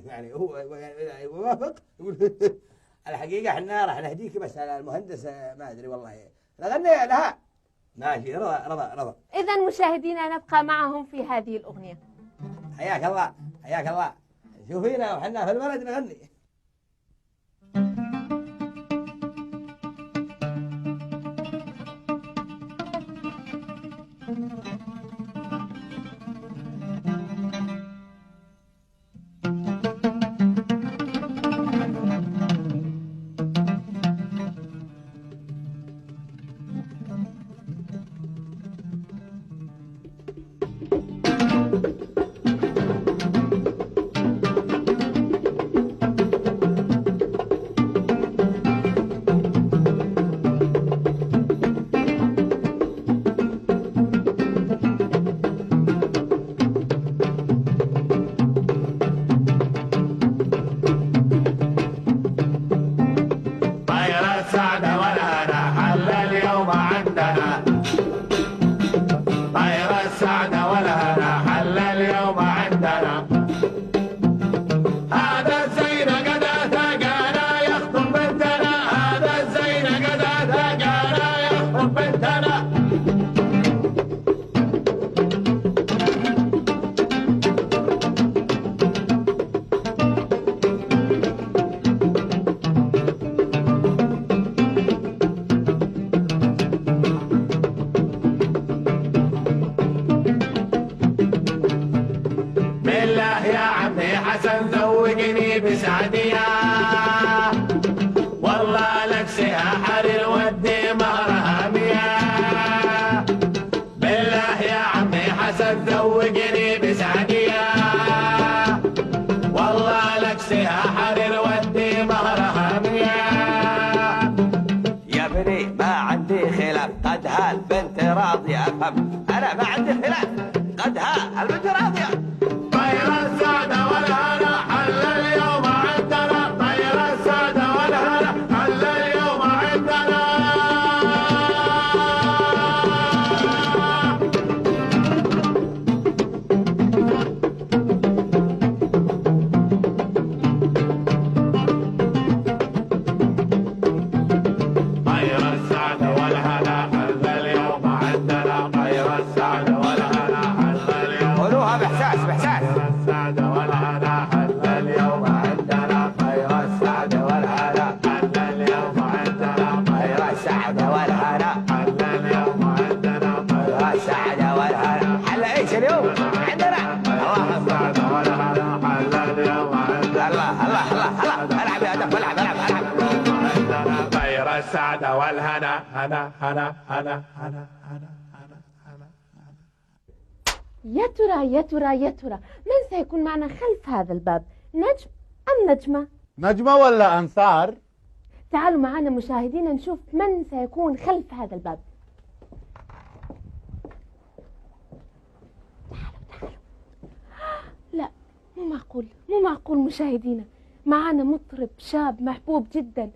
يعني هو يعني يوافق يقول الحقيقة احنا راح نهديك، بس على المهندس ما ادري والله نغني لها. ماشي، رضا رضا رضا. إذا مشاهدينا نبقى معهم في هذه الأغنية. حياك الله حياك الله. شوفينا وحنا في البلد نغني. أفهم أنا ما عندي خلاف، قد ها البنت راضية. طير السعادة والهنا حل اليوم عندنا، طير السعادة والهنا حل اليوم عندنا. طير السعادة والهنا حل اليوم عندنا، طير السعادة والهنا حل اليوم. قولوها بإحساس بإحساس. طير السعادة والهنا حل اليوم عندنا، طير السعادة والهنا حل اليوم عندنا، طير السعادة والهنا حل اليوم عندنا، طير السعادة والهنا حل ايش اليوم عندنا؟ الله السعادة والهنا حل اليوم عندنا. الله الله الله الله، العب يا دف العب العب العب. عندنا طير السعادة والهنا هنا هنا هنا هنا هنا. يا ترى يا ترى يا ترى من سيكون معنا خلف هذا الباب، نجم أم نجمة؟ نجمة ولا أنصار؟ تعالوا معنا مشاهدينا نشوف من سيكون خلف هذا الباب. تعالوا لا، مو معقول مو معقول مشاهدينا، معنا مطرب شاب محبوب جدا